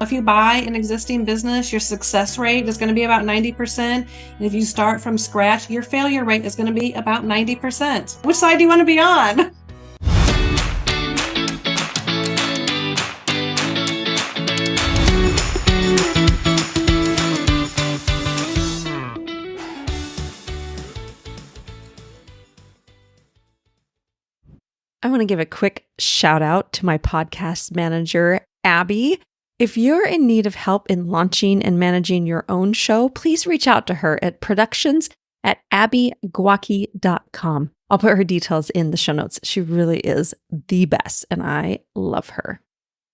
If you buy an existing business, your success rate is going to be about 90%. And if you start from scratch, your failure rate is going to be about 90%. Which side do you want to be on? I want to give a quick shout out to my podcast manager, Abby. If you're in need of help in launching and managing your own show, please reach out to her at productions@abbygwaki.com. I'll put her details in the show notes. She really is the best, and I love her.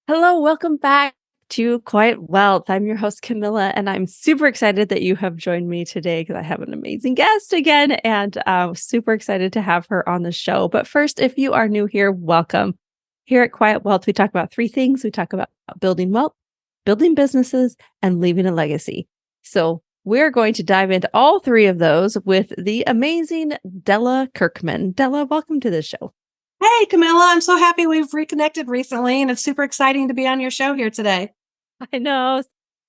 Hello, welcome back to Quiet Wealth. I'm your host, Camilla, and I'm super excited that you have joined me today because I have an amazing guest again, and I'm super excited to have her on the show. But first, if you are new here, welcome. Here at Quiet Wealth, we talk about three things. We talk about building wealth, building businesses, and leaving a legacy. So we're going to dive into all three of those with the amazing Della Kirkman. Della, welcome to the show. Hey, Camilla, I'm so happy we've reconnected recently, and it's super exciting to be on your show here today. I know.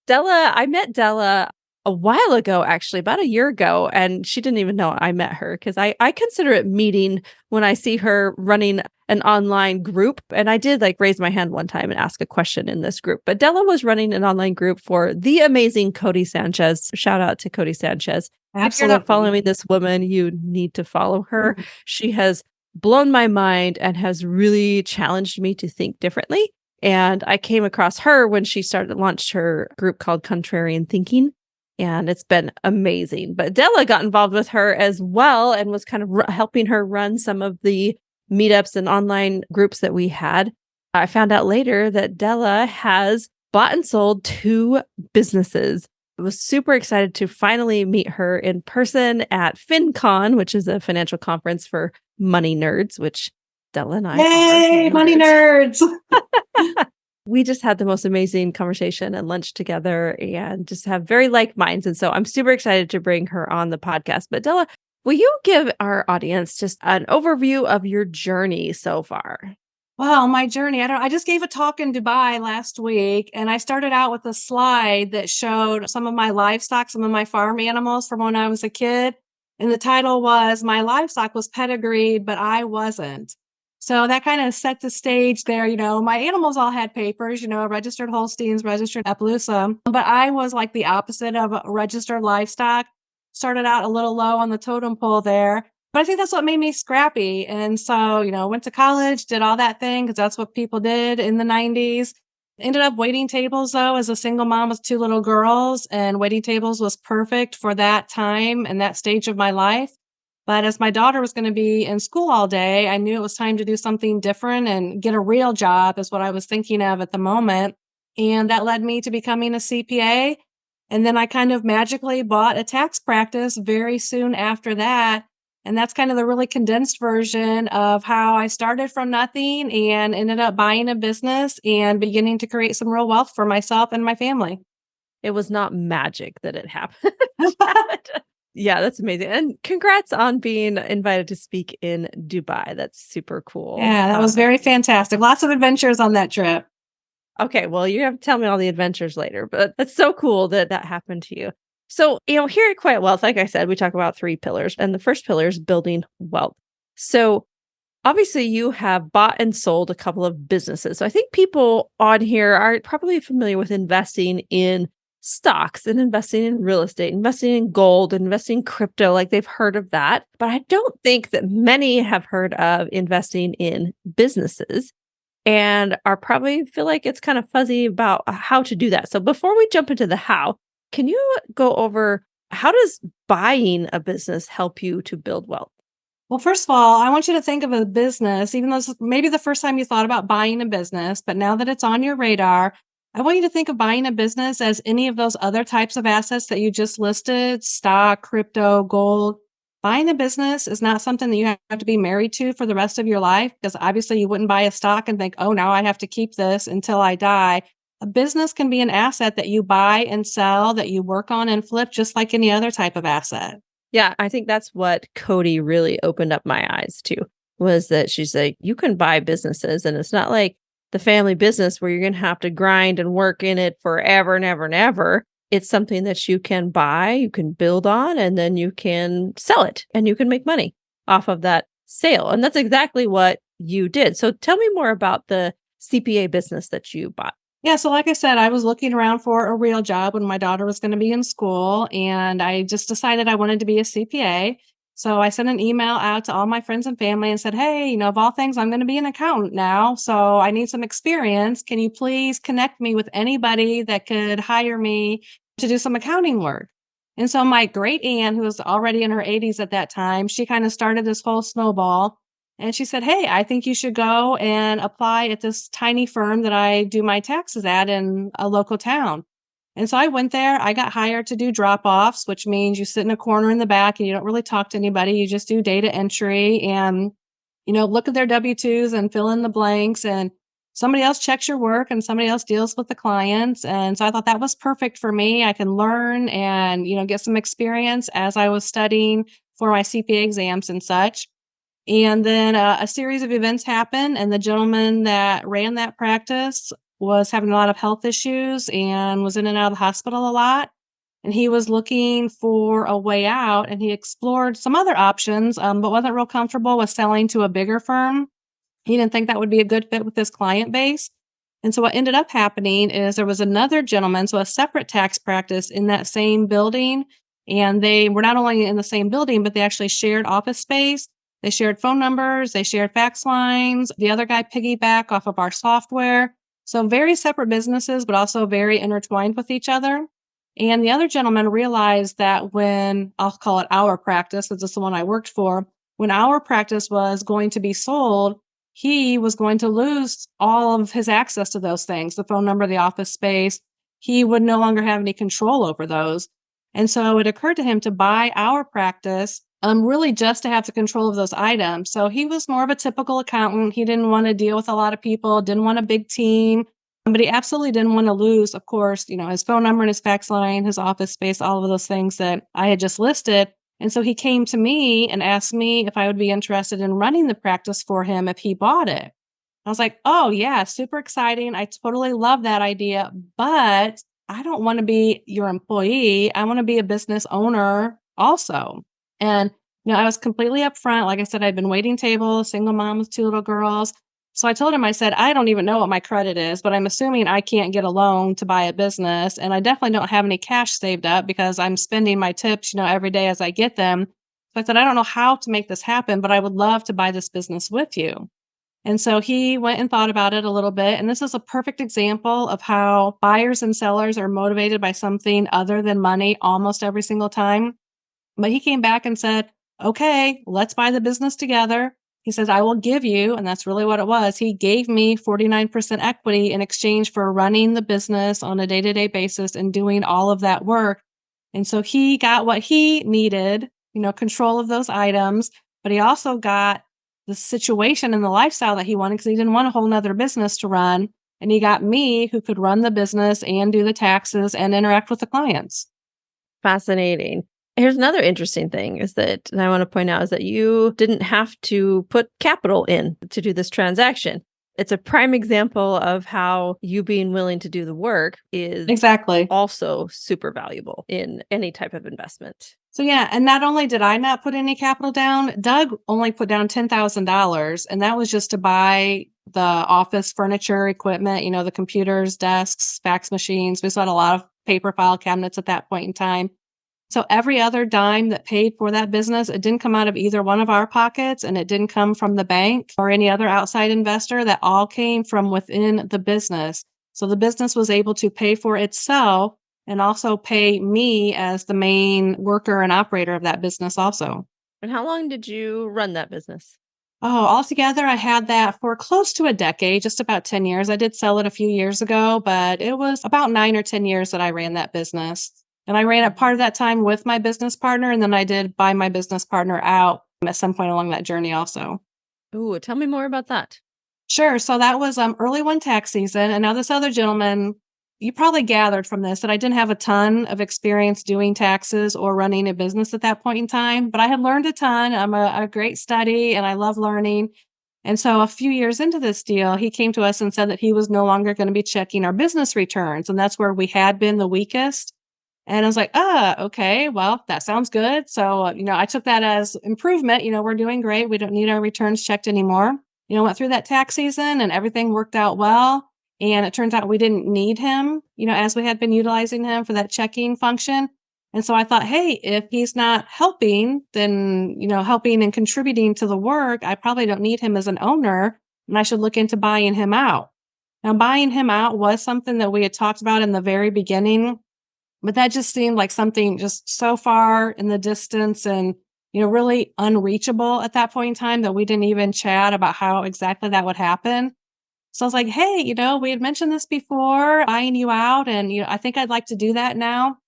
I met Della a while ago, actually, about a year ago, and she didn't even know I met her because I consider it meeting when I see her running an online group. And I did raise my hand one time and ask a question in this group. But Della was running an online group for the amazing Cody Sanchez. Shout out to Cody Sanchez. Absolutely. If you're not following this woman, you need to follow her. Mm-hmm. She has blown my mind and has really challenged me to think differently. And I came across her when she launched her group called Contrarian Thinking. And it's been amazing. But Della got involved with her as well and was kind of helping her run some of the meetups and online groups that we had. I found out later that Della has bought and sold 2 businesses. I was super excited to finally meet her in person at FinCon, which is a financial conference for money nerds, which Della and I Yay, money nerds. We just had the most amazing conversation and lunch together and just have very like minds. And so I'm super excited to bring her on the podcast. But Della, will you give our audience just an overview of your journey so far? Well, my journey, I just gave a talk in Dubai last week, and I started out with a slide that showed some of my livestock, some of my farm animals from when I was a kid. And the title was, "My livestock was pedigreed, but I wasn't." So that kind of set the stage there. My animals all had papers, registered Holsteins, registered Appaloosa, but I was like the opposite of registered livestock. Started out a little low on the totem pole there, but I think that's what made me scrappy. And so, went to college, did all that thing because that's what people did in the 90s. Ended up waiting tables though, as a single mom with 2 little girls, and waiting tables was perfect for that time and that stage of my life. But as my daughter was going to be in school all day, I knew it was time to do something different and get a real job is what I was thinking of at the moment. And that led me to becoming a CPA. And then I kind of magically bought a tax practice very soon after that. And that's kind of the really condensed version of how I started from nothing and ended up buying a business and beginning to create some real wealth for myself and my family. It was not magic that it happened. Yeah, that's amazing. And congrats on being invited to speak in Dubai. That's super cool. Yeah, that was very fantastic. Lots of adventures on that trip. Okay, well, you have to tell me all the adventures later, but that's so cool that that happened to you. So, here at Quiet Wealth, like I said, we talk about 3 pillars, and the first pillar is building wealth. So obviously you have bought and sold a couple of businesses. So I think people on here are probably familiar with investing in stocks and investing in real estate, investing in gold, investing in crypto, like they've heard of that. But I don't think that many have heard of investing in businesses and are probably feel like it's kind of fuzzy about how to do that. So before we jump into the how, can you go over how does buying a business help you to build wealth? Well, first of all, I want you to think of a business, even though it's maybe the first time you thought about buying a business, but now that it's on your radar, I want you to think of buying a business as any of those other types of assets that you just listed, stock, crypto, gold. Buying a business is not something that you have to be married to for the rest of your life, because obviously you wouldn't buy a stock and think, oh, now I have to keep this until I die. A business can be an asset that you buy and sell, that you work on and flip, just like any other type of asset. Yeah, I think that's what Cody really opened up my eyes to, was that she's like, you can buy businesses and it's not like the family business where you're going to have to grind and work in it forever and ever and ever. It's something that you can buy, you can build on, and then you can sell it and you can make money off of that sale. And that's exactly what you did. So tell me more about the CPA business that you bought. Yeah, so like I said, I was looking around for a real job when my daughter was going to be in school, and I just decided I wanted to be a CPA. So I sent an email out to all my friends and family and said, "Hey, of all things, I'm going to be an accountant now. So I need some experience. Can you please connect me with anybody that could hire me to do some accounting work?" And so my great aunt, who was already in her 80s at that time, she kind of started this whole snowball. And she said, "Hey, I think you should go and apply at this tiny firm that I do my taxes at in a local town." And so I went there. I got hired to do drop offs, which means you sit in a corner in the back and you don't really talk to anybody. You just do data entry and, look at their W-2s and fill in the blanks. And somebody else checks your work and somebody else deals with the clients. And so I thought that was perfect for me. I can learn and, get some experience as I was studying for my CPA exams and such. And then a series of events happened, and the gentleman that ran that practice was having a lot of health issues and was in and out of the hospital a lot. And he was looking for a way out, and he explored some other options, but wasn't real comfortable with selling to a bigger firm. He didn't think that would be a good fit with his client base. And so what ended up happening is there was another gentleman, so a separate tax practice in that same building. And they were not only in the same building, but they actually shared office space. They shared phone numbers, they shared fax lines. The other guy piggybacked off of our software. So very separate businesses, but also very intertwined with each other. And the other gentleman realized that when, I'll call it our practice, because it's the one I worked for, when our practice was going to be sold, he was going to lose all of his access to those things, the phone number, the office space. He would no longer have any control over those. And so it occurred to him to buy our practice, really just to have the control of those items. So he was more of a typical accountant. He didn't want to deal with a lot of people, didn't want a big team, but he absolutely didn't want to lose, of course, his phone number and his fax line, his office space, all of those things that I had just listed. And so he came to me and asked me if I would be interested in running the practice for him if he bought it. I was like, "Oh, yeah, super exciting. I totally love that idea, but I don't want to be your employee. I want to be a business owner also." And, I was completely upfront. Like I said, I'd been waiting tables, single mom with two little girls. So I told him, I said, "I don't even know what my credit is, but I'm assuming I can't get a loan to buy a business. And I definitely don't have any cash saved up because I'm spending my tips, every day as I get them." So I said, "I don't know how to make this happen, but I would love to buy this business with you." And so he went and thought about it a little bit. And this is a perfect example of how buyers and sellers are motivated by something other than money almost every single time. But he came back and said, "Okay, let's buy the business together." He says, "I will give you," and that's really what it was. He gave me 49% equity in exchange for running the business on a day-to-day basis and doing all of that work. And so he got what he needed, control of those items, but he also got the situation and the lifestyle that he wanted because he didn't want a whole nother business to run. And he got me who could run the business and do the taxes and interact with the clients. Fascinating. Here's another interesting thing is that, and I want to point out, is that you didn't have to put capital in to do this transaction. It's a prime example of how you being willing to do the work is Exactly. also super valuable in any type of investment. So yeah, and not only did I not put any capital down, Doug only put down $10,000, and that was just to buy the office furniture, equipment, the computers, desks, fax machines. We still had a lot of paper file cabinets at that point in time. So every other dime that paid for that business, it didn't come out of either one of our pockets, and it didn't come from the bank or any other outside investor. That all came from within the business. So the business was able to pay for itself and also pay me as the main worker and operator of that business also. And how long did you run that business? Oh, altogether, I had that for close to a decade, just about 10 years. I did sell it a few years ago, but it was about 9 or 10 years that I ran that business. And I ran it part of that time with my business partner, and then I did buy my business partner out at some point along that journey also. Ooh, tell me more about that. Sure. So that was early one tax season. And now this other gentleman, you probably gathered from this that I didn't have a ton of experience doing taxes or running a business at that point in time, but I had learned a ton. I'm a great study and I love learning. And so a few years into this deal, he came to us and said that he was no longer going to be checking our business returns. And that's where we had been the weakest. And I was like, okay, well, that sounds good. So, I took that as improvement. We're doing great. We don't need our returns checked anymore. Went through that tax season and everything worked out well. And it turns out we didn't need him, as we had been utilizing him for that checking function. And so I thought, hey, if he's not helping, then, helping and contributing to the work, I probably don't need him as an owner and I should look into buying him out. Now, buying him out was something that we had talked about in the very beginning, but that just seemed like something just so far in the distance and, really unreachable at that point in time that we didn't even chat about how exactly that would happen. So I was like, hey, we had mentioned this before, buying you out, and, I think I'd like to do that now.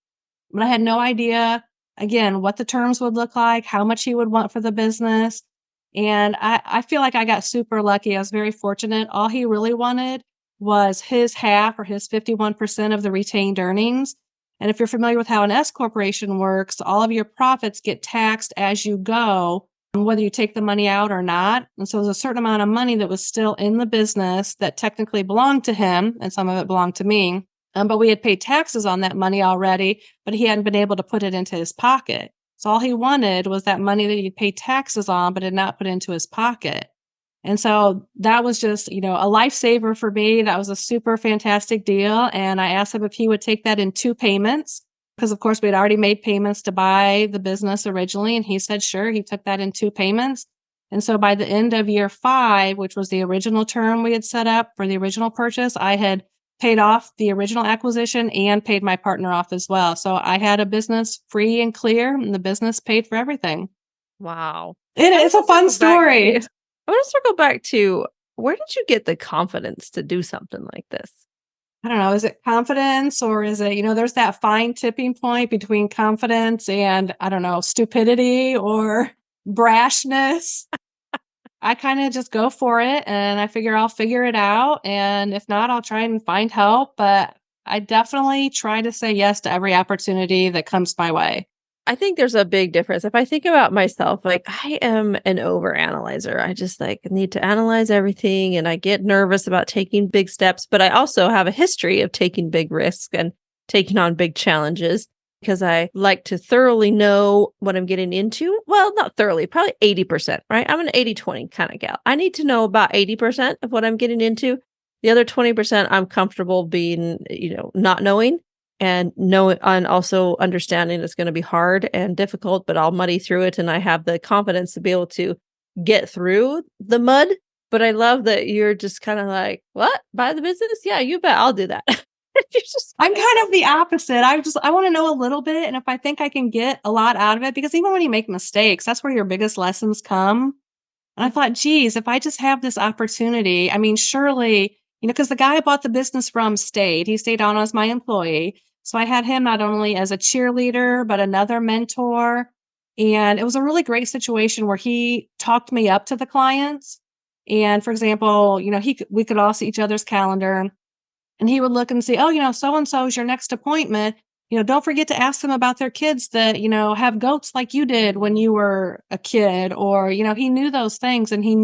But I had no idea, again, what the terms would look like, how much he would want for the business. And I feel like I got super lucky. I was very fortunate. All he really wanted was his half or his 51% of the retained earnings. And if you're familiar with how an S corporation works, all of your profits get taxed as you go, whether you take the money out or not. And so there's a certain amount of money that was still in the business that technically belonged to him, and some of it belonged to me. But we had paid taxes on that money already, but he hadn't been able to put it into his pocket. So all he wanted was that money that he'd paid taxes on, but had not put into his pocket. And so that was just, a lifesaver for me. That was a super fantastic deal. And I asked him if he would take that in 2 payments, because of course we had already made payments to buy the business originally. And he said, sure, he took that in 2 payments. And so by the end of year 5, which was the original term we had set up for the original purchase, I had paid off the original acquisition and paid my partner off as well. So I had a business free and clear, and the business paid for everything. Wow. It's a fun story. I want to circle back to, where did you get the confidence to do something like this? I don't know. Is it confidence, or is it, there's that fine tipping point between confidence and, I don't know, stupidity or brashness. I kind of just go for it and I figure I'll figure it out. And if not, I'll try and find help. But I definitely try to say yes to every opportunity that comes my way. I think there's a big difference. If I think about myself, like, I am an overanalyzer. I just need to analyze everything and I get nervous about taking big steps, but I also have a history of taking big risks and taking on big challenges because I like to thoroughly know what I'm getting into. Well, not thoroughly, probably 80%, right? I'm an 80-20 kind of gal. I need to know about 80% of what I'm getting into. The other 20% I'm comfortable being, not knowing. And also understanding it's going to be hard and difficult, but I'll muddy through it. And I have the confidence to be able to get through the mud. But I love that you're just kind of like, what? Buy the business? Yeah, you bet. I'll do that. I'm kind of the opposite. I want to know a little bit. And if I think I can get a lot out of it, because even when you make mistakes, that's where your biggest lessons come. And I thought, geez, if I just have this opportunity, I mean, surely, because the guy I bought the business from he stayed on as my employee. So I had him not only as a cheerleader, but another mentor. And it was a really great situation where he talked me up to the clients. And for example, we could all see each other's calendar, and he would look and see, oh, so and so is your next appointment. Don't forget to ask them about their kids that, have goats like you did when you were a kid. Or, he knew those things, and he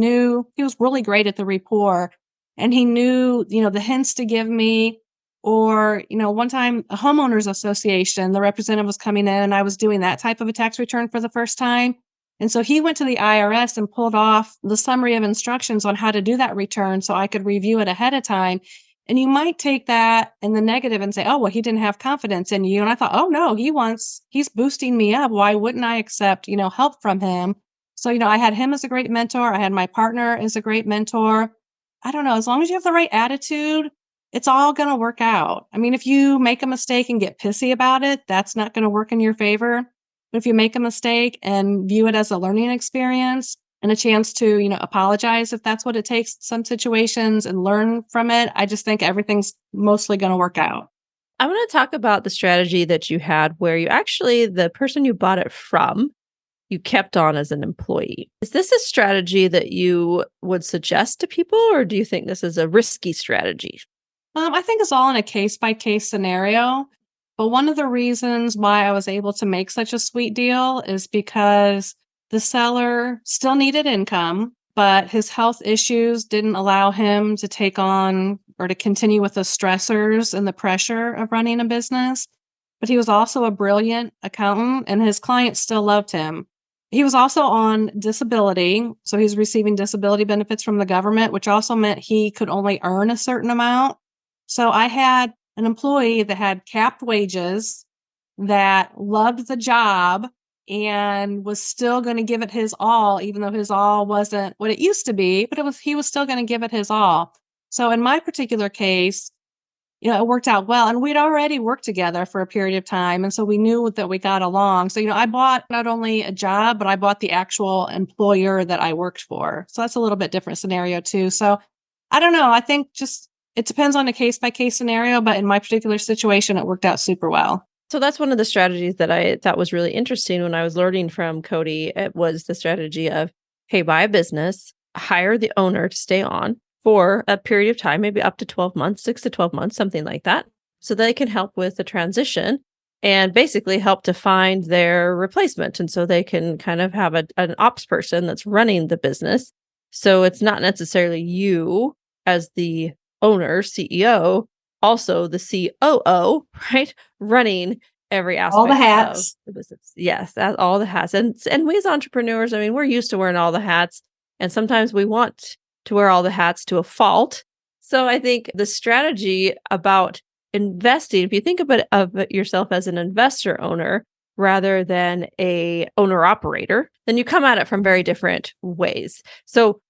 was really great at the rapport, and he knew, the hints to give me. Or, one time a homeowners association, the representative was coming in and I was doing that type of a tax return for the first time. And so he went to the IRS and pulled off the summary of instructions on how to do that return so I could review it ahead of time. And you might take that in the negative and say, oh, well, he didn't have confidence in you. And I thought, oh no, he's boosting me up. Why wouldn't I accept, help from him? So, I had him as a great mentor. I had my partner as a great mentor. I don't know, as long as you have the right attitude, it's all going to work out. I mean, if you make a mistake and get pissy about it, that's not going to work in your favor. But if you make a mistake and view it as a learning experience and a chance to, apologize if that's what it takes in some situations and learn from it, I just think everything's mostly going to work out. I want to talk about the strategy that you had where the person you bought it from, you kept on as an employee. Is this a strategy that you would suggest to people, or do you think this is a risky strategy? I think it's all in a case-by-case scenario. But one of the reasons why I was able to make such a sweet deal is because the seller still needed income. but his health issues didn't allow him to take on or to continue with the stressors and the pressure of running a business. But he was also a brilliant accountant, and his clients still loved him. He was also on disability. So he's receiving disability benefits from the government, which also meant he could only earn a certain amount. So I had an employee that had capped wages, that loved the job, and was still going to give it his all, even though his all wasn't what it used to be, but he was still going to give it his all. So in my particular case, it worked out well. And we'd already worked together for a period of time. And so we knew that we got along. So, I bought not only a job, but I bought the actual employer that I worked for. So that's a little bit different scenario too. So I don't know. I think just it depends on a case by case scenario. But in my particular situation, it worked out super well. So that's one of the strategies that I thought was really interesting when I was learning from Cody. It was the strategy of, hey, buy a business, hire the owner to stay on for a period of time, maybe up to 12 months, 6 to 12 months, something like that. So they can help with the transition and basically help to find their replacement. And so they can kind of have an ops person that's running the business. So it's not necessarily you as the owner, CEO, also the COO, right? Running every aspect All the hats. of the business. Yes, all the hats. And we as entrepreneurs, I mean, we're used to wearing all the hats. And sometimes we want to wear all the hats to a fault. So I think the strategy about investing, if you think of yourself as an investor owner rather than a owner operator, then you come at it from very different ways. So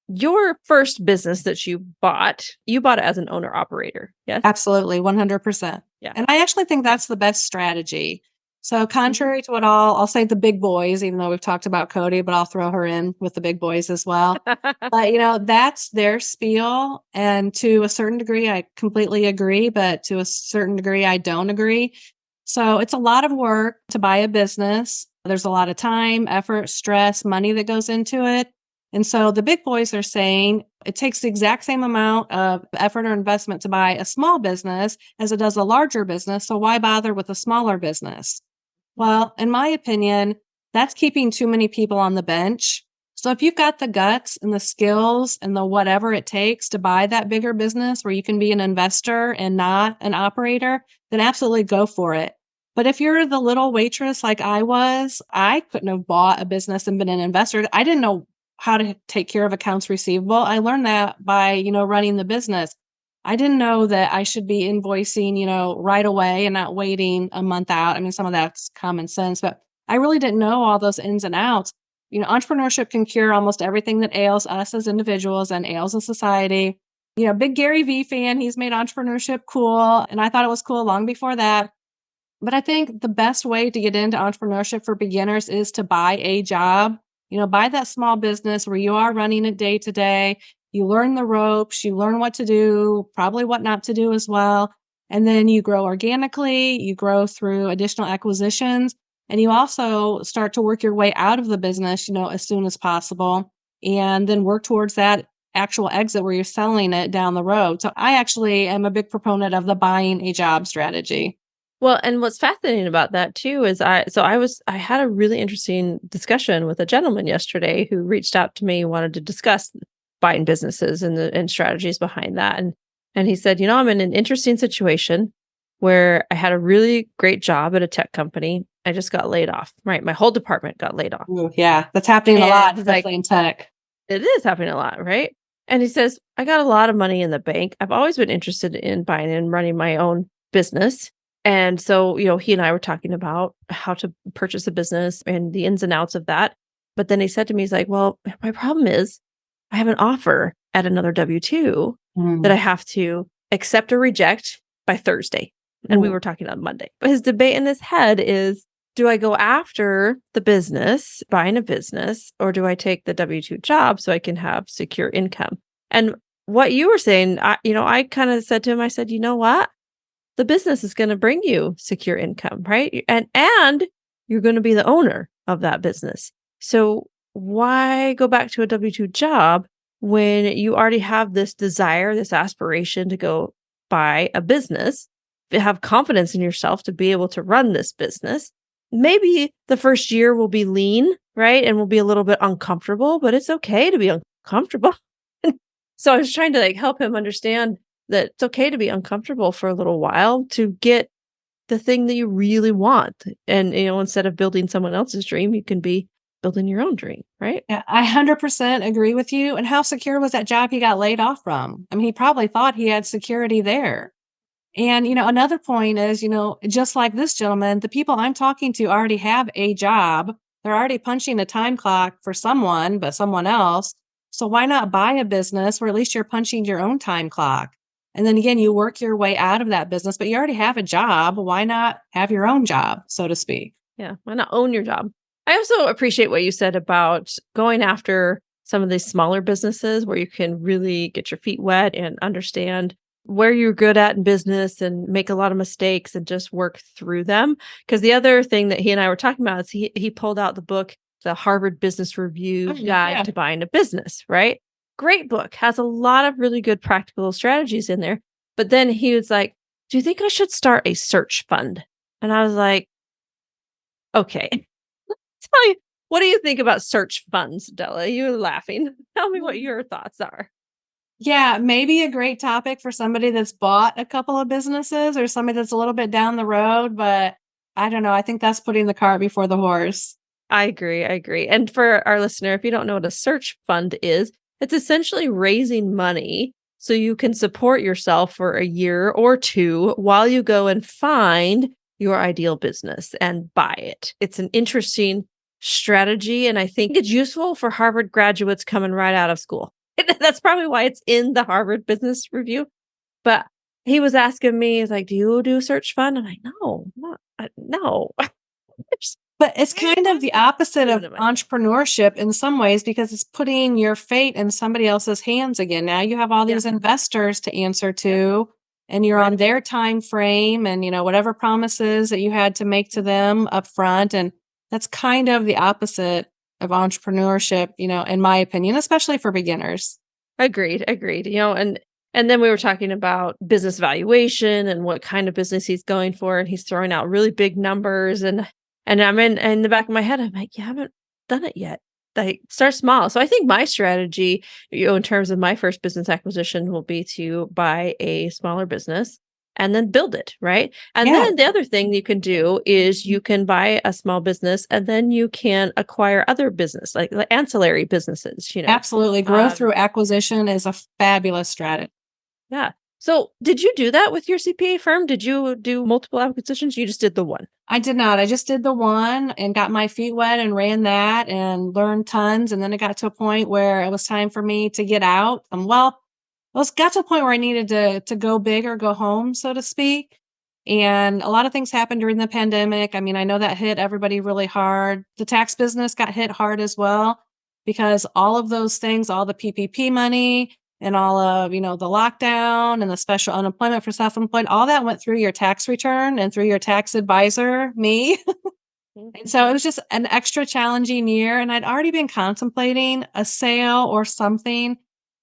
your first business that you bought it as an owner operator. Yes. Absolutely. 100%. Yeah. And I actually think that's the best strategy. So contrary to what I'll say the big boys, even though we've talked about Cody, but I'll throw her in with the big boys as well. But that's their spiel. And to a certain degree, I completely agree, but to a certain degree, I don't agree. So it's a lot of work to buy a business. There's a lot of time, effort, stress, money that goes into it. And so the big boys are saying it takes the exact same amount of effort or investment to buy a small business as it does a larger business. So why bother with a smaller business? Well, in my opinion, that's keeping too many people on the bench. So if you've got the guts and the skills and the whatever it takes to buy that bigger business where you can be an investor and not an operator, then absolutely go for it. But if you're the little waitress like I was, I couldn't have bought a business and been an investor. I didn't know how to take care of accounts receivable. I learned that by, running the business. I didn't know that I should be invoicing, right away and not waiting a month out. I mean, some of that's common sense, but I really didn't know all those ins and outs. Entrepreneurship can cure almost everything that ails us as individuals and ails a society. Big Gary Vee fan. He's made entrepreneurship cool. And I thought it was cool long before that. But I think the best way to get into entrepreneurship for beginners is to buy a job. Buy that small business where you are running it day to day. You learn the ropes, you learn what to do, probably what not to do as well. And then you grow organically, you grow through additional acquisitions, and you also start to work your way out of the business, as soon as possible, and then work towards that actual exit where you're selling it down the road. So I actually am a big proponent of the buying a job strategy. Well, and what's fascinating about that too is I had a really interesting discussion with a gentleman yesterday who reached out to me, wanted to discuss buying businesses and strategies behind that. And he said, I'm in an interesting situation where I had a really great job at a tech company. I just got laid off. Right. My whole department got laid off. Ooh, yeah, that's happening a lot, especially in tech. It is happening a lot, right? And he says, I got a lot of money in the bank. I've always been interested in buying and running my own business. And so, he and I were talking about how to purchase a business and the ins and outs of that. But then he said to me, he's like, well, my problem is I have an offer at another W-2 that I have to accept or reject by Thursday. And we were talking on Monday. But his debate in his head is, do I go after the business, buying a business, or do I take the W-2 job so I can have secure income? And what you were saying, I kind of said to him, I said, you know what? The business is going to bring you secure income, right? And you're going to be the owner of that business. So why go back to a W-2 job when you already have this desire, this aspiration to go buy a business, have confidence in yourself to be able to run this business? maybe the first year will be lean, right? And will be a little bit uncomfortable, but it's okay to be uncomfortable. So I was trying to like help him understand that it's okay to be uncomfortable for a little while to get the thing that you really want. And, instead of building someone else's dream, you can be building your own dream, right? Yeah, I 100% agree with you. And how secure was that job he got laid off from? I mean, he probably thought he had security there. And, another point is, just like this gentleman, the people I'm talking to already have a job. They're already punching a time clock for someone, but someone else. So why not buy a business where at least you're punching your own time clock? And then again, you work your way out of that business, but you already have a job. Why not have your own job, so to speak? Yeah. Why not own your job? I also appreciate what you said about going after some of these smaller businesses where you can really get your feet wet and understand where you're good at in business and make a lot of mistakes and just work through them. Because the other thing that he and I were talking about is he pulled out the book, the Harvard Business Review Guide Yeah. to Buying a Business, right? Great book, has a lot of really good practical strategies in there. But then he was like, do you think I should start a search fund? And I was like, okay. Tell you, what do you think about search funds, Della? You're laughing. Tell me what your thoughts are. Yeah, maybe a great topic for somebody that's bought a couple of businesses or somebody that's a little bit down the road, but I don't know. I think that's putting the cart before the horse. I agree. I agree. And for our listener, if you don't know what a search fund is, it's essentially raising money so you can support yourself for a year or two while you go and find your ideal business and buy it. It's an interesting strategy. And I think it's useful for Harvard graduates coming right out of school. That's probably why it's in the Harvard Business Review. But he was asking me, he's like, do you do a search fund? And no. But it's Right, kind of the opposite of doing it myself. entrepreneurship in some ways because it's putting your fate in somebody else's hands again. Now you have all Yeah. these investors to answer Yep. to, and you're Right. on their time frame and whatever promises that you had to make to them up front. And that's kind of the opposite of entrepreneurship, in my opinion, especially for beginners. Agreed. And then we were talking about business valuation and what kind of business he's going for, and he's throwing out really big numbers, and I'm in the back of my head, I'm like, you haven't done it yet. Like, start small. So I think my strategy, in terms of my first business acquisition, will be to buy a smaller business and then build it, right? And Yeah. then the other thing you can do is you can buy a small business and then you can acquire other business, like ancillary businesses. Absolutely. Growth through acquisition is a fabulous strategy. Yeah. So did you do that with your CPA firm? Did you do multiple acquisitions? You just did the one. I did not. I just did the one and got my feet wet and ran that and learned tons. And then it got to a point where it was time for me to get out. It got to a point where I needed to go big or go home, so to speak. And a lot of things happened during the pandemic. I mean, I know that hit everybody really hard. The tax business got hit hard as well because all of those things, all the PPP money and all of, the lockdown and the special unemployment for self-employed, all that went through your tax return and through your tax advisor, me. And so it was just an extra challenging year. And I'd already been contemplating a sale or something.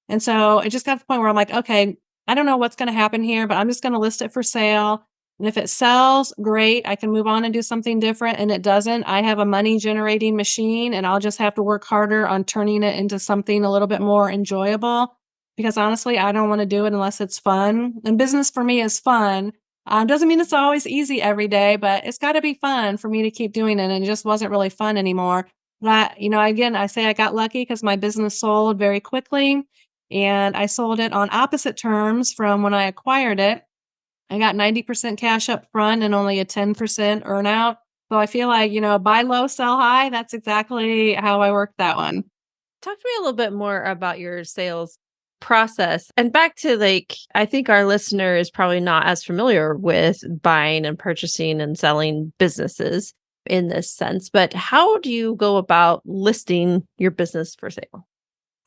And so it just got to the point where I'm like, okay, I don't know what's going to happen here, but I'm just going to list it for sale. And if it sells, great, I can move on and do something different. And it doesn't, I have a money generating machine and I'll just have to work harder on turning it into something a little bit more enjoyable. Because honestly, I don't want to do it unless it's fun. And business for me is fun. Doesn't mean it's always easy every day, but it's got to be fun for me to keep doing it. And it just wasn't really fun anymore. But, again, I say I got lucky because my business sold very quickly and I sold it on opposite terms from when I acquired it. I got 90% cash up front and only a 10% earn out. So I feel like, buy low, sell high. That's exactly how I worked that one. Talk to me a little bit more about your sales process. And back to I think our listener is probably not as familiar with buying and purchasing and selling businesses in this sense, but how do you go about listing your business for sale?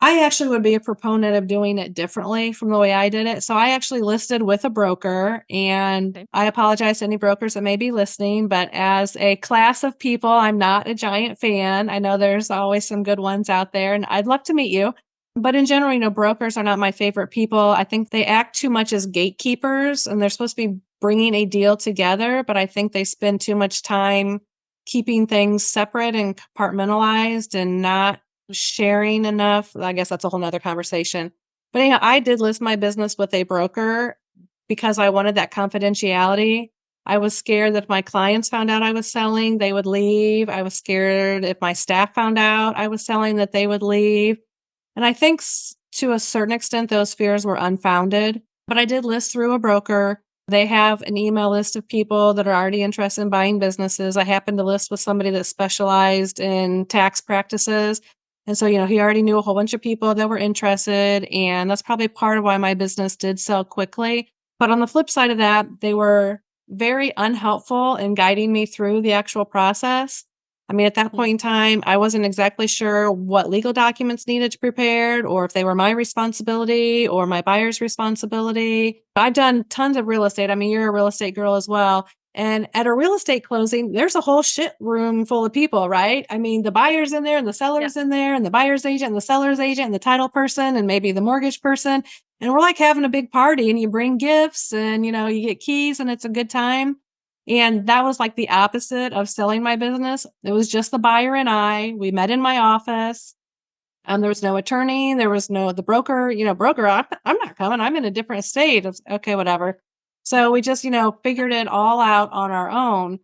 I actually would be a proponent of doing it differently from the way I did it. So I actually listed with a broker, and Okay. I apologize to any brokers that may be listening, but as a class of people, I'm not a giant fan. I know there's always some good ones out there, and I'd love to meet you. But in general, brokers are not my favorite people. I think they act too much as gatekeepers, and they're supposed to be bringing a deal together, but I think they spend too much time keeping things separate and compartmentalized and not sharing enough. I guess that's a whole nother conversation. But anyhow, I did list my business with a broker because I wanted that confidentiality. I was scared that if my clients found out I was selling, they would leave. I was scared if my staff found out I was selling that they would leave. And I think to a certain extent, those fears were unfounded. But I did list through a broker. They have an email list of people that are already interested in buying businesses. I happened to list with somebody that specialized in tax practices. And so, he already knew a whole bunch of people that were interested. And that's probably part of why my business did sell quickly. But on the flip side of that, they were very unhelpful in guiding me through the actual process. I mean, at that point in time, I wasn't exactly sure what legal documents needed to be prepared or if they were my responsibility or my buyer's responsibility. I've done tons of real estate. I mean, you're a real estate girl as well. And at a real estate closing, there's a whole shit room full of people, right? I mean, the buyer's in there and the seller's in there and the buyer's agent and the seller's agent and the title person and maybe the mortgage person. And we're like having a big party and you bring gifts and, you get keys and it's a good time. And that was like the opposite of selling my business. It was just the buyer and I. We met in my office. There was no attorney. There was the broker, broker, I'm not coming. I'm in a different state. Okay, whatever. So we just, figured it all out on our own.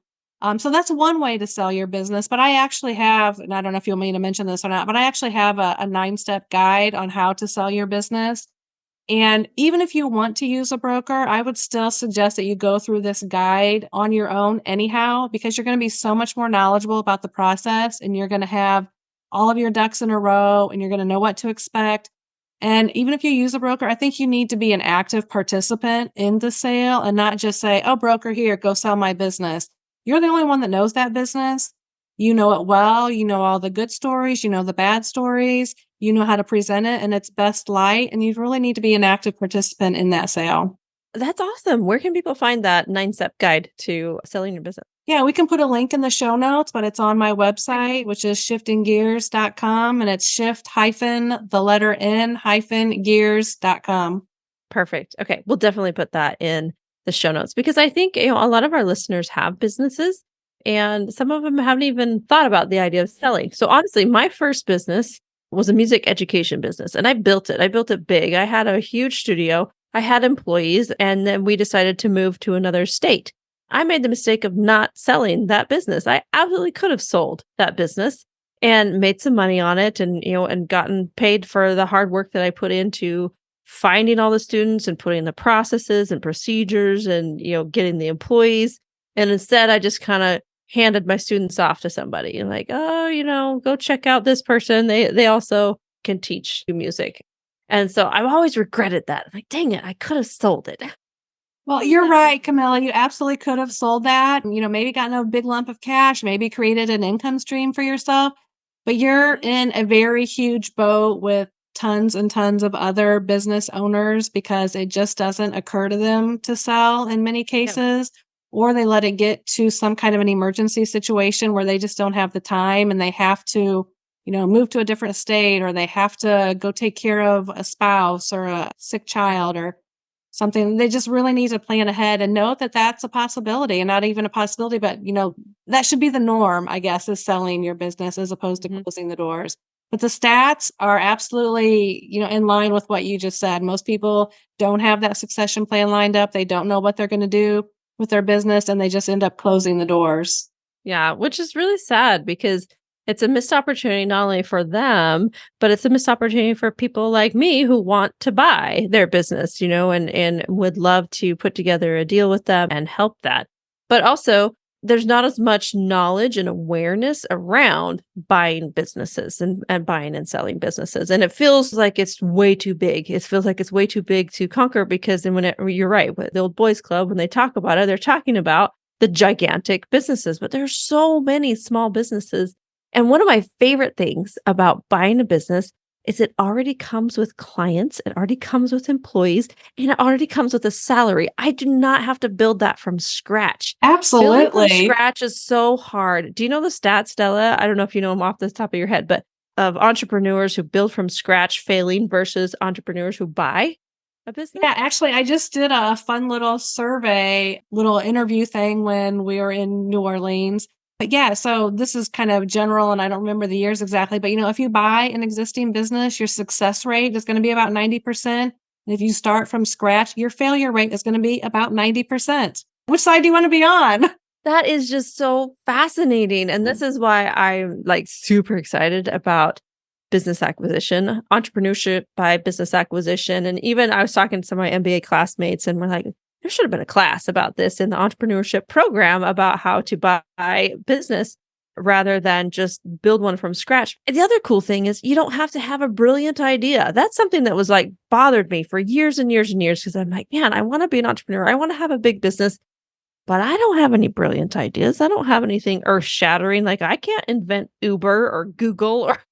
So that's one way to sell your business. But I actually have, and I don't know if you want me to mention this or not, but I actually have a 9-step guide on how to sell your business. And even if you want to use a broker, I would still suggest that you go through this guide on your own anyhow, because you're going to be so much more knowledgeable about the process and you're going to have all of your ducks in a row and you're going to know what to expect. And even if you use a broker, I think you need to be an active participant in the sale and not just say, oh, broker, here, go sell my business. You're the only one that knows that business. You know it well. You know all the good stories. You know the bad stories. You know how to present it in its best light. And you really need to be an active participant in that sale. That's awesome. Where can people find that 9-step guide to selling your business? Yeah, we can put a link in the show notes, but it's on my website, which is shiftinggears.com. And it's shift hyphen the letter N hyphen gears.com. Perfect. Okay. We'll definitely put that in the show notes because I think, a lot of our listeners have businesses and some of them haven't even thought about the idea of selling. So honestly, my first business was a music education business and I built it. I built it big. I had a huge studio. I had employees and then we decided to move to another state. I made the mistake of not selling that business. I absolutely could have sold that business and made some money on it and, and gotten paid for the hard work that I put into finding all the students and putting the processes and procedures and, getting the employees. And instead, I just kind of handed my students off to somebody and like, oh, go check out this person. They also can teach you music. And so I've always regretted that. I'm like, dang it, I could have sold it. Well, you're right, Camilla. You absolutely could have sold that, maybe gotten a big lump of cash, maybe created an income stream for yourself. But you're in a very huge boat with tons and tons of other business owners because it just doesn't occur to them to sell in many cases, or they let it get to some kind of an emergency situation where they just don't have the time and they have to, move to a different state or they have to go take care of a spouse or a sick child or something. They just really need to plan ahead and know that that's a possibility and not even a possibility, but that should be the norm, I guess, is selling your business as opposed to closing the doors. But the stats are absolutely, in line with what you just said. Most people don't have that succession plan lined up. They don't know what they're going to do with their business and they just end up closing the doors. Yeah, which is really sad because it's a missed opportunity not only for them, but it's a missed opportunity for people like me who want to buy their business, and would love to put together a deal with them and help that. But also, there's not as much knowledge and awareness around buying businesses and buying and selling businesses. And it feels like it's way too big. It feels like it's way too big to conquer because then you're right, with the old boys club, when they talk about it, they're talking about the gigantic businesses, but there's so many small businesses. And one of my favorite things about buying a business is it already comes with clients, it already comes with employees, and it already comes with a salary. I do not have to build that from scratch. Absolutely. Building from scratch is so hard. Do you know the stats, Della? I don't know if you know them off the top of your head, but of entrepreneurs who build from scratch failing versus entrepreneurs who buy a business? Yeah, actually, I just did a fun little survey, little interview thing when we were in New Orleans. But yeah, so this is kind of general and I don't remember the years exactly, but if you buy an existing business, your success rate is going to be about 90%. And if you start from scratch, your failure rate is going to be about 90%. Which side do you want to be on? That is just so fascinating. And this is why I'm like super excited about business acquisition, entrepreneurship by business acquisition. And even I was talking to some of my MBA classmates and we're like, there should have been a class about this in the entrepreneurship program about how to buy business rather than just build one from scratch. And the other cool thing is you don't have to have a brilliant idea. That's something that was like bothered me for years and years and years because I'm like, man, I want to be an entrepreneur. I want to have a big business. But I don't have any brilliant ideas. I don't have anything earth shattering. Like I can't invent Uber or Google or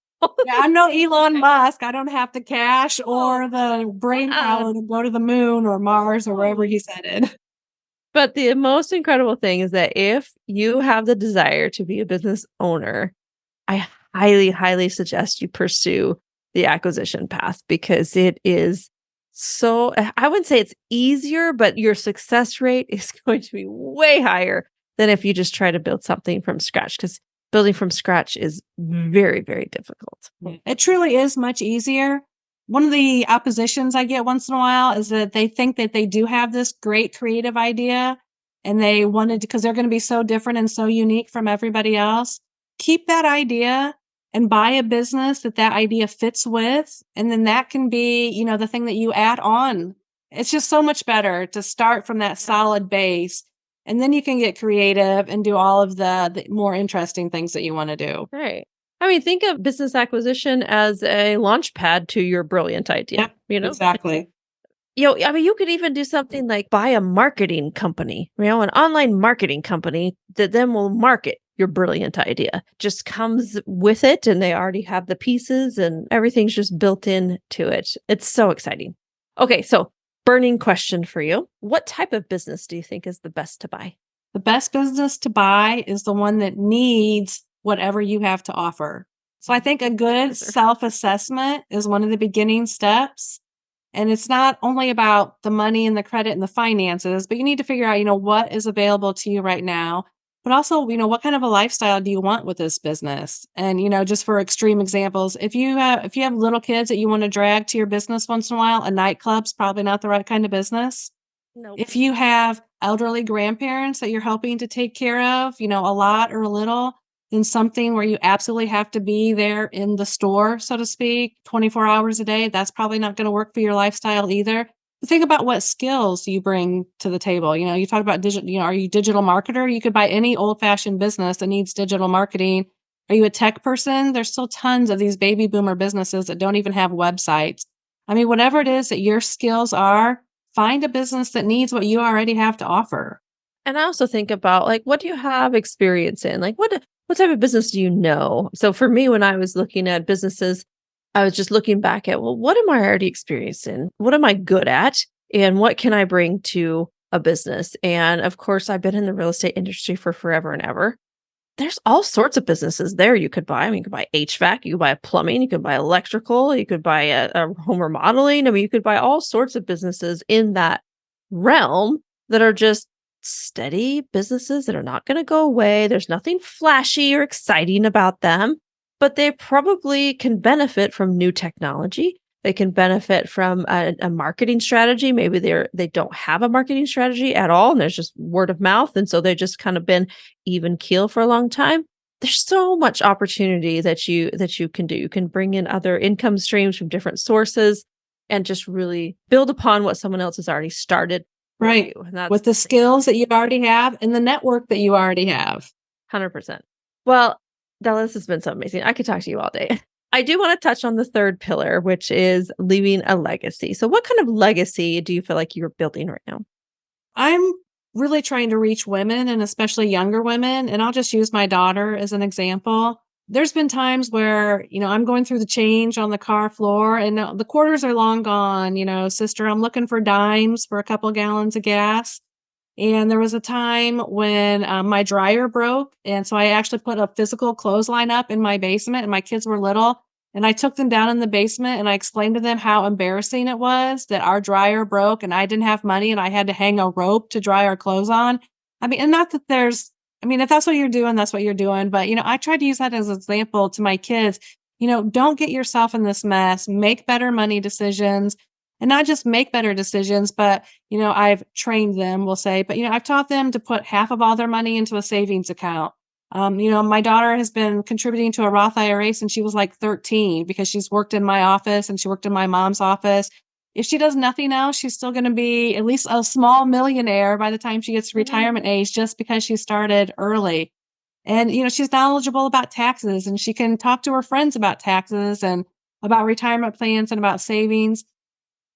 Yeah, I'm no Elon Musk. I don't have the cash or the brain power to go to the moon or Mars or wherever he's headed. But the most incredible thing is that if you have the desire to be a business owner, I highly, highly suggest you pursue the acquisition path because it is so, I wouldn't say it's easier, but your success rate is going to be way higher than if you just try to build something from scratch because building from scratch is very, very difficult. It truly is much easier. One of the oppositions I get once in a while is that they think that they do have this great creative idea and they wanted to, because they're going to be so different and so unique from everybody else. Keep that idea and buy a business that idea fits with. And then that can be, the thing that you add on. It's just so much better to start from that solid base. And then you can get creative and do all of the more interesting things that you want to do. Right. I mean, think of business acquisition as a launch pad to your brilliant idea, Yep, exactly. I mean, you could even do something like buy a marketing company, an online marketing company that then will market your brilliant idea. Just comes with it and they already have the pieces and everything's just built into it. It's so exciting. Okay, so burning question for you. What type of business do you think is the best to buy? The best business to buy is the one that needs whatever you have to offer. So I think a good self-assessment is one of the beginning steps. And it's not only about the money and the credit and the finances, but you need to figure out, what is available to you right now. But also, what kind of a lifestyle do you want with this business? And, just for extreme examples, if you have little kids that you want to drag to your business once in a while, a nightclub's probably not the right kind of business. Nope. If you have elderly grandparents that you're helping to take care of, a lot or a little, then something where you absolutely have to be there in the store, so to speak, 24 hours a day, that's probably not going to work for your lifestyle either. But think about what skills you bring to the table. You talk about digital, are you a digital marketer? You could buy any old-fashioned business that needs digital marketing. Are you a tech person? There's still tons of these baby boomer businesses that don't even have websites. I mean, whatever it is that your skills are, find a business that needs what you already have to offer. And I also think about like, what do you have experience in? Like, what type of business do you know? So for me, when I was looking at businesses, I was just looking back at, well, what am I already experienced in? What am I good at? And what can I bring to a business? And of course, I've been in the real estate industry for forever and ever. There's all sorts of businesses there you could buy. I mean, you could buy HVAC, you could buy plumbing, you could buy electrical, you could buy a home remodeling. I mean, you could buy all sorts of businesses in that realm that are just steady businesses that are not going to go away. There's nothing flashy or exciting about them, but they probably can benefit from new technology. They can benefit from a marketing strategy. Maybe they don't have a marketing strategy at all, and there's just word of mouth, and so they've just kind of been even keel for a long time. There's so much opportunity that you can do. You can bring in other income streams from different sources, and just really build upon what someone else has already started. Right. With the skills that you already have and the network that you already have. 100%. Well, Della, this has been so amazing. I could talk to you all day. I do want to touch on the third pillar, which is leaving a legacy. So what kind of legacy do you feel like you're building right now? I'm really trying to reach women and especially younger women. And I'll just use my daughter as an example. There's been times where, I'm going through the change on the car floor and the quarters are long gone. Sister, I'm looking for dimes for a couple gallons of gas. And there was a time when my dryer broke. And so I actually put a physical clothesline up in my basement and my kids were little. And I took them down in the basement and I explained to them how embarrassing it was that our dryer broke and I didn't have money and I had to hang a rope to dry our clothes on. I mean, and not that there's I mean, if that's what you're doing, that's what you're doing. But, I try to use that as an example to my kids. Don't get yourself in this mess, make better money decisions and not just make better decisions, but, I've trained them, we'll say, but, I've taught them to put half of all their money into a savings account. My daughter has been contributing to a Roth IRA since she was like 13 because she's worked in my office and she worked in my mom's office. If she does nothing else, she's still going to be at least a small millionaire by the time she gets to retirement age just because she started early. And, she's knowledgeable about taxes and she can talk to her friends about taxes and about retirement plans and about savings.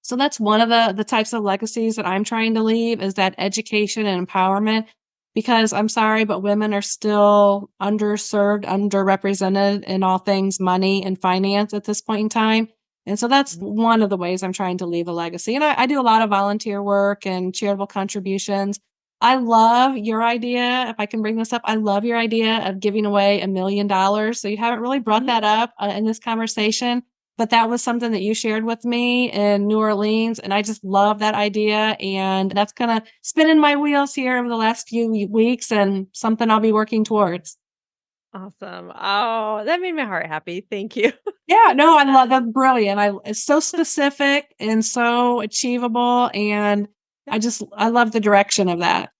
So that's one of the types of legacies that I'm trying to leave is that education and empowerment because I'm sorry, but women are still underserved, underrepresented in all things money and finance at this point in time. And so that's one of the ways I'm trying to leave a legacy. And I do a lot of volunteer work and charitable contributions. I love your idea. If I can bring this up, I love your idea of giving away $1 million. So you haven't really brought that up in this conversation, but that was something that you shared with me in New Orleans. And I just love that idea. And that's kind of spinning my wheels here over the last few weeks and something I'll be working towards. Awesome. Oh, that made my heart happy. Thank you. Yeah, no, I love that. Brilliant. It's so specific and so achievable. And I love the direction of that.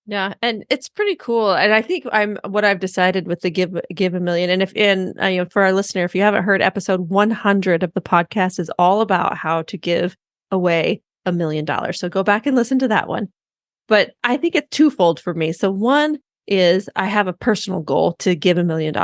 Yeah, and it's pretty cool. And I think what I've decided with the give a million. And for our listener, if you haven't heard episode 100 of the podcast is all about how to give away $1 million. So go back and listen to that one. But I think it's twofold for me. So one is I have a personal goal to give $1 million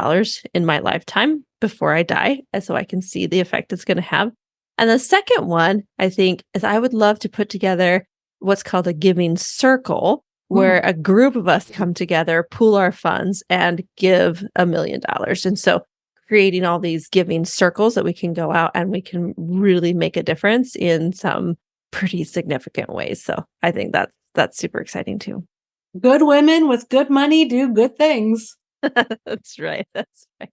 in my lifetime before I die, and so I can see the effect it's going to have. And the second one, I think, is I would love to put together what's called a giving circle, where a group of us come together, pool our funds, and give $1 million. And so creating all these giving circles that we can go out and we can really make a difference in some pretty significant ways. So I think that's super exciting too. Good women with good money do good things. That's right. That's right.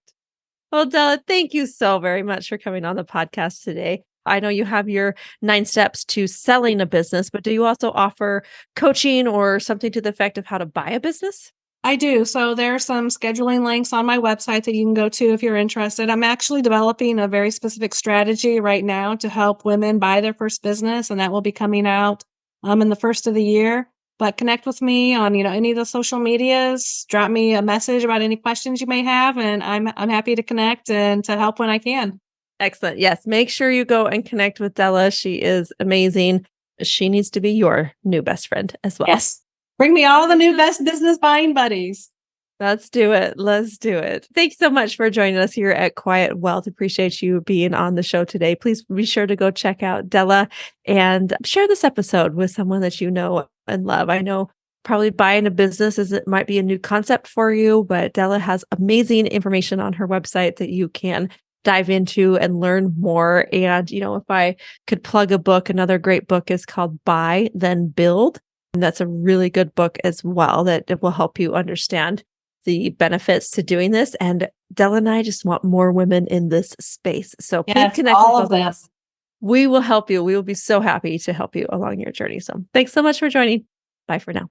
Well, Della, thank you so very much for coming on the podcast today. I know you have your 9 steps to selling a business, but do you also offer coaching or something to the effect of how to buy a business? I do. So there are some scheduling links on my website that you can go to if you're interested. I'm actually developing a very specific strategy right now to help women buy their first business, and that will be coming out in the first of the year. But connect with me on, any of the social medias, drop me a message about any questions you may have, and I'm happy to connect and to help when I can. Excellent. Yes. Make sure you go and connect with Della. She is amazing. She needs to be your new best friend as well. Yes. Bring me all the new best business buying buddies. Let's do it. Let's do it. Thanks so much for joining us here at Quiet Wealth. Appreciate you being on the show today. Please be sure to go check out Della and share this episode with someone that you know and love. I know probably buying a business it might be a new concept for you, but Della has amazing information on her website that you can dive into and learn more. And, if I could plug a book, another great book is called Buy, Then Build. And that's a really good book as well that will help you understand the benefits to doing this. And Della and I just want more women in this space. So please connect all with of them. us. We will help you. We will be so happy to help you along your journey. So thanks so much for joining. Bye for now.